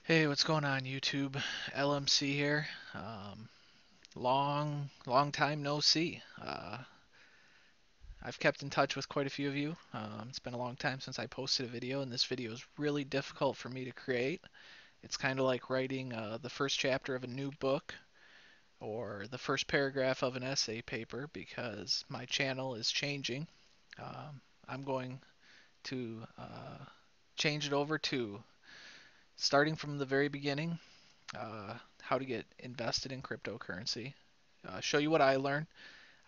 Hey, what's going on YouTube? LMC here. Long time no see. I've kept in touch with quite a few of you. It's been a long time since I posted a video, and this video is really difficult for me to create. It's kind of like writing the first chapter of a new book or the first paragraph of an essay paper because my channel is changing. I'm going to change it over to starting from the very beginning, how to get invested in cryptocurrency. Show you what I learned.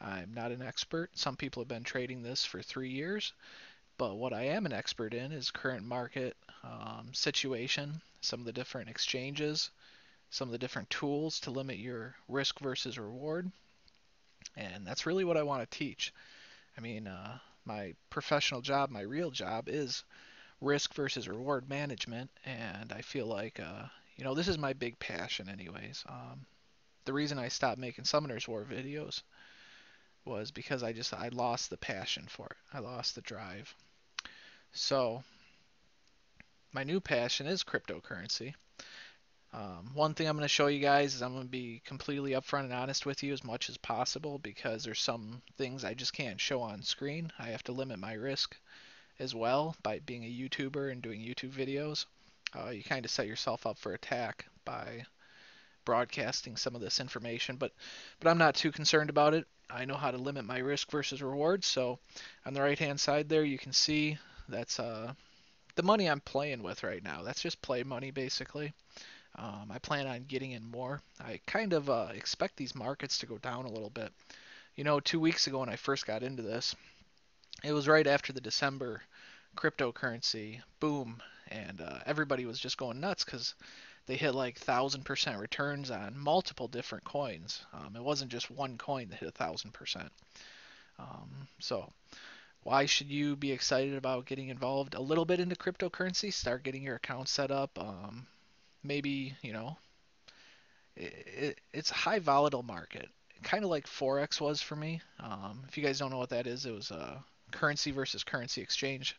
I'm not an expert. Some people have been trading this for 3 years, but what I am an expert in is current market situation, some of the different exchanges, some of the different tools to limit your risk versus reward, and that's really what I want to teach. I mean, my professional job, my real job is risk versus reward management, and I feel like this is my big passion, anyways. The reason I stopped making Summoners War videos was because I lost the passion for it. I lost the drive. So my new passion is cryptocurrency. One thing I'm going to show you guys is I'm going to be completely upfront and honest with you as much as possible because there's some things I just can't show on screen. I have to limit my risk as well by being a YouTuber and doing YouTube videos. You kind of set yourself up for attack by broadcasting some of this information, but I'm not too concerned about it. I know how to limit my risk versus reward. So on the right hand side there, you can see that's the money I'm playing with right now. That's just play money basically. I plan on getting in more. I kind of expect these markets to go down a little bit. 2 weeks ago when I first got into this, it was right after the December cryptocurrency boom, and everybody was just going nuts because they hit like 1,000% returns on multiple different coins. It wasn't just one coin that hit 1,000%. So why should you be excited about getting involved a little bit into cryptocurrency? Start getting your account set up. Maybe it's a high volatile market, kind of like Forex was for me. If you guys don't know what that is, it was a currency versus currency exchange.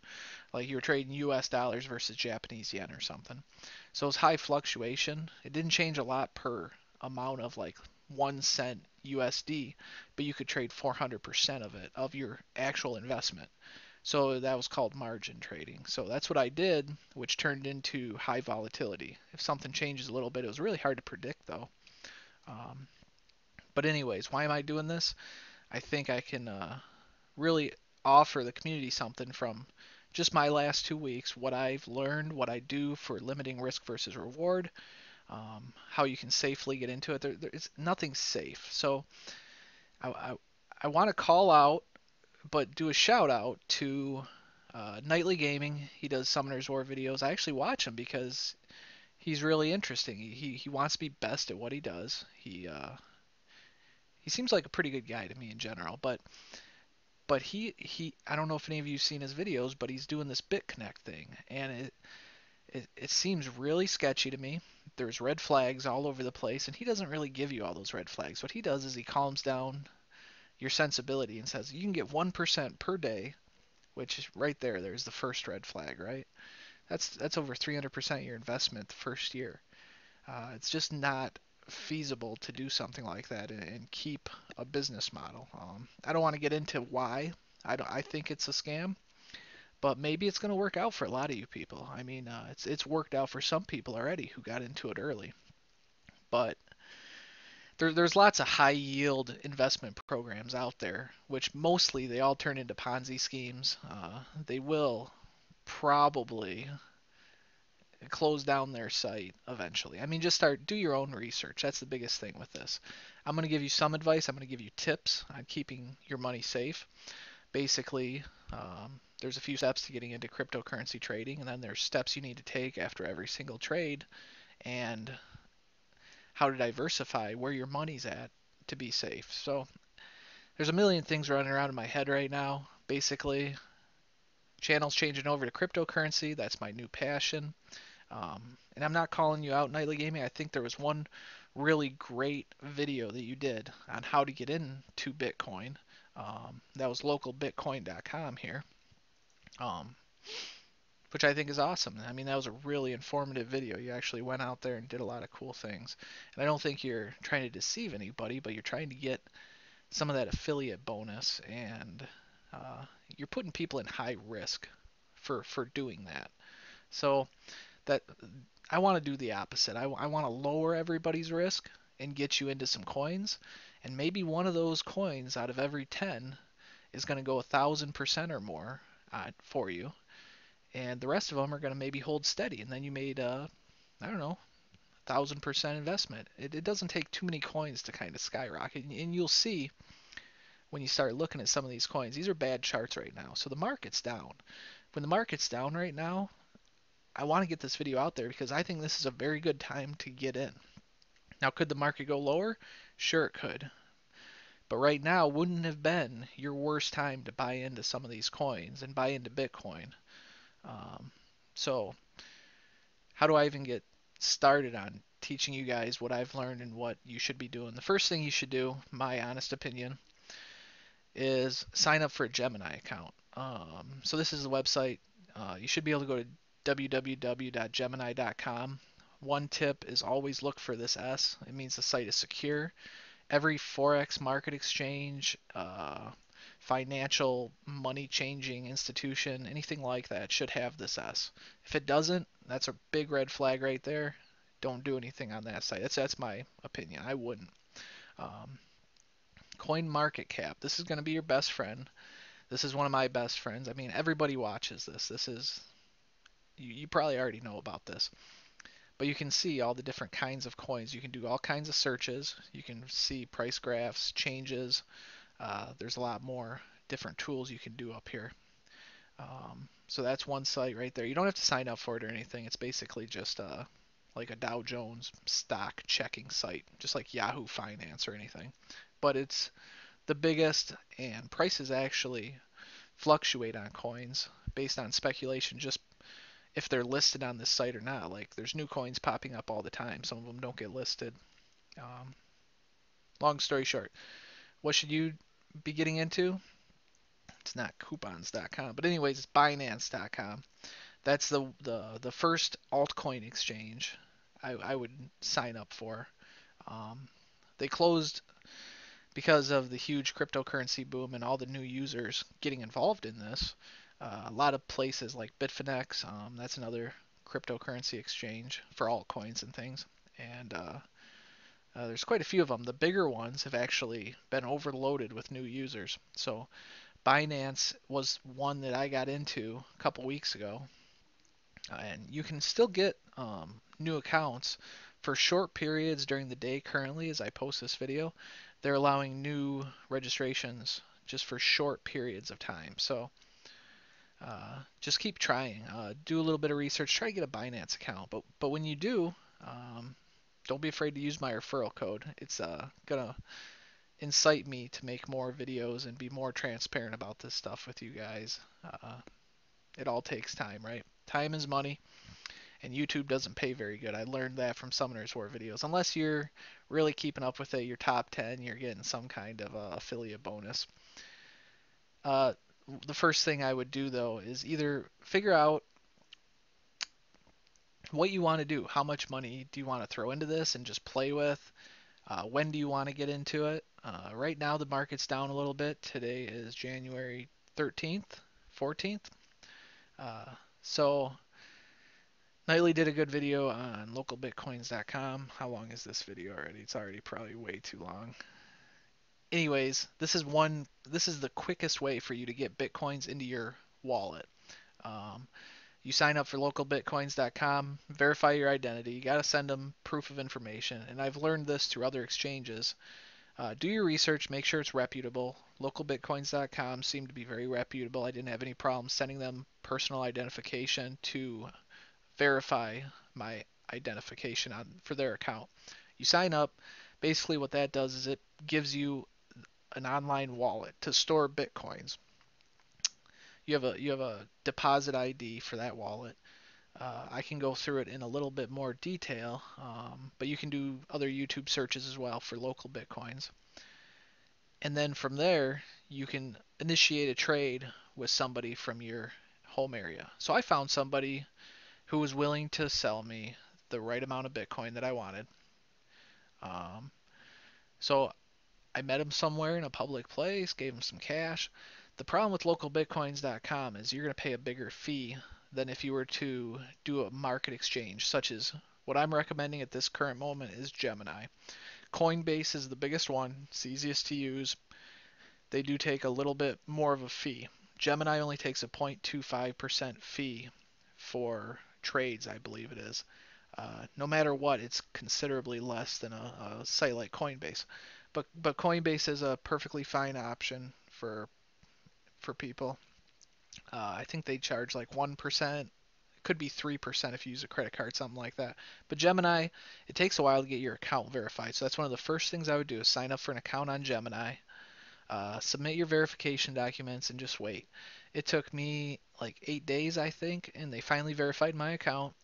Like you were trading U.S. dollars versus Japanese yen or something. So it was high fluctuation. It didn't change a lot per amount of like 1 cent USD, but you could trade 400% of it, of your actual investment. So that was called margin trading. So that's what I did, which turned into high volatility. If something changes a little bit, it was really hard to predict though. Um, but anyways, why am I doing this? I think I can really offer the community something from just my last 2 weeks, what I've learned, what I do for limiting risk versus reward, how you can safely get into it. There's nothing safe. So I, I, I want to call out, but do a shout out to Nightly Gaming. He does Summoners War videos. I actually watch him because he's really interesting. He wants to be best at what he does. He seems like a pretty good guy to me in general, but he I don't know if any of you've seen his videos, but he's doing this BitConnect thing, and it seems really sketchy to me. There's red flags all over the place, and he doesn't really give you all those red flags. What he does is he calms down your sensibility and says you can get 1% per day, which is right there. There's the first red flag, right? That's over 300% of your investment the first year. It's just not feasible to do something like that and keep a business model. I don't want to get into why. I think it's a scam, but maybe it's going to work out for a lot of you people. I mean, it's worked out for some people already who got into it early. But there's lots of high yield investment programs out there, which mostly they all turn into Ponzi schemes. They will probably close down their site eventually. I mean, just do your own research. That's the biggest thing with this. I'm going to give you some advice. I'm going to give you tips on keeping your money safe. Basically, there's a few steps to getting into cryptocurrency trading, and then there's steps you need to take after every single trade, and how to diversify where your money's at to be safe. So there's a million things running around in my head right now. Basically, channel's changing over to cryptocurrency. That's my new passion. And I'm not calling you out, Nightly Gaming. I think there was one really great video that you did on how to get into Bitcoin. That was localbitcoin.com here. Um, which I think is awesome. I mean, that was a really informative video. You actually went out there and did a lot of cool things. And I don't think you're trying to deceive anybody, but you're trying to get some of that affiliate bonus, and uh, you're putting people in high risk for doing that. So that I want to do the opposite. I want to lower everybody's risk and get you into some coins, and maybe one of those coins out of every 10 is going to go 1,000% or more for you, and the rest of them are going to maybe hold steady, and then you made I don't know, 1,000% investment. It doesn't take too many coins to kind of skyrocket, and you'll see when you start looking at some of these coins. These are bad charts right now, so the market's down. When the market's down right now, I want to get this video out there because I think this is a very good time to get in. Now, could the market go lower? Sure, it could. But right now wouldn't have been your worst time to buy into some of these coins and buy into Bitcoin. Um, so, how do I even get started on teaching you guys what I've learned and what you should be doing? The first thing you should do, my honest opinion, is sign up for a Gemini account. So, this is the website. You should be able to go to www.gemini.com. One tip is always look for this S. It means the site is secure. Every forex market exchange, financial money changing institution, anything like that should have this S. If it doesn't, that's a big red flag right there. Don't do anything on that site. That's my opinion. I wouldn't. Um, Coin Market Cap. This is going to be your best friend. This is one of my best friends. I mean, everybody watches this. This is you probably already know about this. But you can see all the different kinds of coins. You can do all kinds of searches. You can see price graphs, changes. There's a lot more different tools you can do up here. So that's one site right there. You don't have to sign up for it or anything. It's basically just like a Dow Jones stock checking site, just like Yahoo Finance or anything. But it's the biggest, and prices actually fluctuate on coins based on speculation, just if they're listed on this site or not. Like there's new coins popping up all the time. Some of them don't get listed. Um, Long story short, what should you be getting into? It's not coupons.com, but anyways, it's Binance.com. That's the first altcoin exchange I would sign up for. Um, they closed because of the huge cryptocurrency boom and all the new users getting involved in this. A lot of places like Bitfinex, that's another cryptocurrency exchange for altcoins and things. And there's quite a few of them. The bigger ones have actually been overloaded with new users. So Binance was one that I got into a couple weeks ago, and you can still get new accounts for short periods during the day. Currently, as I post this video, they're allowing new registrations just for short periods of time. So just keep trying. Do a little bit of research. Try to get a Binance account. But when you do, don't be afraid to use my referral code. It's gonna incite me to make more videos and be more transparent about this stuff with you guys. It all takes time, right? Time is money, and YouTube doesn't pay very good. I learned that from Summoner's War videos. Unless you're really keeping up with it, your top 10, you're getting some kind of affiliate bonus. Uh, the first thing I would do though is either figure out what you want to do. How much money do you want to throw into this and just play with? When do you want to get into it? Right now the market's down a little bit. Today is January 13th, 14th. Uh, so Nightly did a good video on localbitcoins.com. How long is this video already? It's already probably way too long. Anyways, this is the quickest way for you to get bitcoins into your wallet. Um, you sign up for localbitcoins.com, verify your identity. You got to send them proof of information. And I've learned this through other exchanges. Do your research, make sure it's reputable. Localbitcoins.com seemed to be very reputable. I didn't have any problems sending them personal identification to verify my identification for their account. You sign up. Basically, what that does is it gives you an online wallet to store bitcoins. You have a deposit ID for that wallet. I can go through it in a little bit more detail, but you can do other YouTube searches as well for local bitcoins. And then from there, you can initiate a trade with somebody from your home area. So I found somebody who was willing to sell me the right amount of Bitcoin that I wanted. Um, so I met him somewhere in a public place, gave him some cash. The problem with localbitcoins.com is you're going to pay a bigger fee than if you were to do a market exchange, such as what I'm recommending at this current moment is Gemini. Coinbase is the biggest one, it's easiest to use. They do take a little bit more of a fee. Gemini only takes a 0.25% fee for trades, I believe it is. No matter what, it's considerably less than a site like Coinbase. But Coinbase is a perfectly fine option for people. I think they charge like 1%. It could be 3% if you use a credit card, something like that. But Gemini, it takes a while to get your account verified. So that's one of the first things I would do is sign up for an account on Gemini, submit your verification documents, and just wait. It took me like 8 days, I think, and they finally verified my account.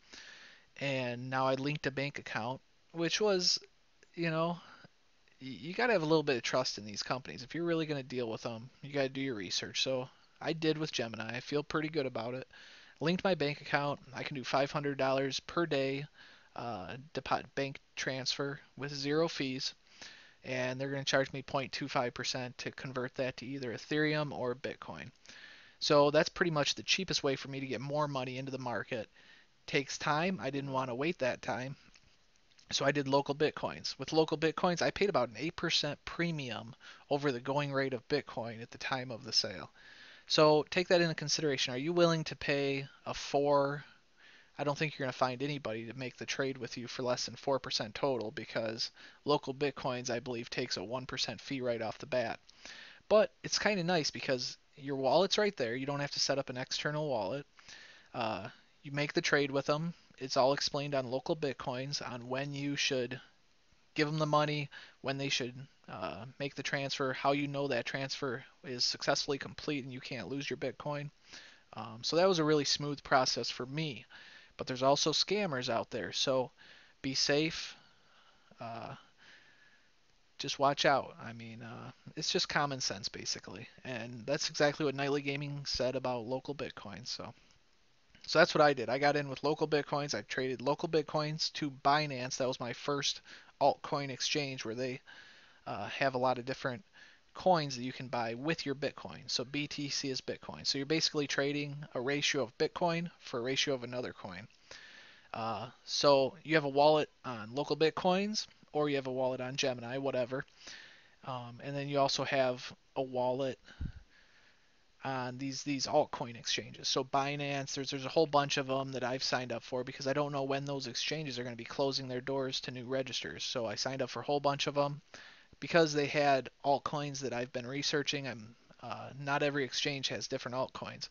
And now I linked a bank account, which was, you know, you got to have a little bit of trust in these companies. If you're really going to deal with them, you got to do your research. So I did with Gemini. I feel pretty good about it. Linked my bank account. I can do $500 per day bank transfer with zero fees, and they're going to charge me 0.25% to convert that to either Ethereum or Bitcoin. So that's pretty much the cheapest way for me to get more money into the market. Takes time. I didn't want to wait that time. So I did local Bitcoins. With local Bitcoins, I paid about an 8% premium over the going rate of Bitcoin at the time of the sale. So take that into consideration. Are you willing to pay a 4? I don't think you're going to find anybody to make the trade with you for less than 4% total because local Bitcoins, I believe, takes a 1% fee right off the bat. But it's kind of nice because your wallet's right there. You don't have to set up an external wallet. Uh, you make the trade with them. It's all explained on local Bitcoins on when you should give them the money, when they should make the transfer, how you know that transfer is successfully complete and you can't lose your Bitcoin. So that was a really smooth process for me. But there's also scammers out there, so be safe. Uh, just watch out. I mean, it's just common sense basically, and that's exactly what Nightly Gaming said about local Bitcoins. So that's what I did. I got in with local Bitcoins. I traded local Bitcoins to Binance. That was my first altcoin exchange where they have a lot of different coins that you can buy with your Bitcoin. So BTC is Bitcoin. So you're basically trading a ratio of Bitcoin for a ratio of another coin. So you have a wallet on local Bitcoins or you have a wallet on Gemini, whatever. And then you also have a wallet on these altcoin exchanges. So Binance, there's a whole bunch of them that I've signed up for because I don't know when those exchanges are going to be closing their doors to new registers. So I signed up for a whole bunch of them because they had altcoins that I've been researching. Not every exchange has different altcoins.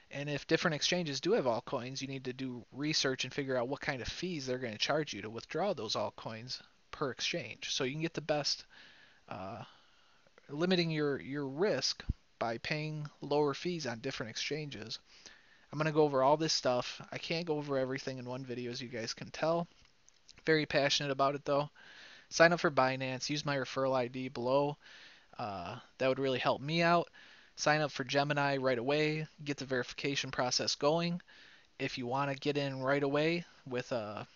And if different exchanges do have altcoins, you need to do research and figure out what kind of fees they're going to charge you to withdraw those altcoins per exchange. So you can get the best, uh, limiting your risk by paying lower fees on different exchanges. I'm going to go over all this stuff. I can't go over everything in one video, as you guys can tell. Very passionate about it though. Sign up for Binance. Use my referral ID below. That would really help me out. Sign up for Gemini right away. Get the verification process going. If you want to get in right away with a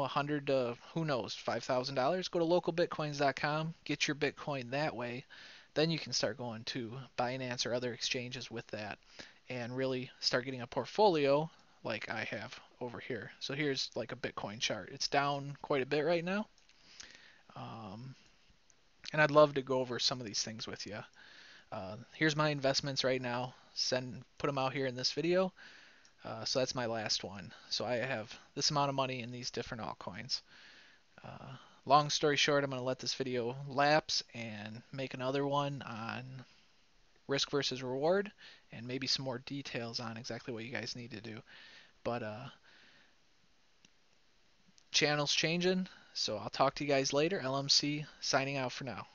hundred to who knows $5,000, go to localbitcoins.com. Get your Bitcoin that way. Then you can start going to Binance or other exchanges with that, and really start getting a portfolio like I have over here. So here's like a Bitcoin chart. It's down quite a bit right now. Um, and I'd love to go over some of these things with you. Here's my investments right now. Put them out here in this video. So that's my last one. So I have this amount of money in these different altcoins. Uh, Long story short, I'm going to let this video lapse and make another one on risk versus reward and maybe some more details on exactly what you guys need to do. But channel's changing, so I'll talk to you guys later. LMC signing out for now.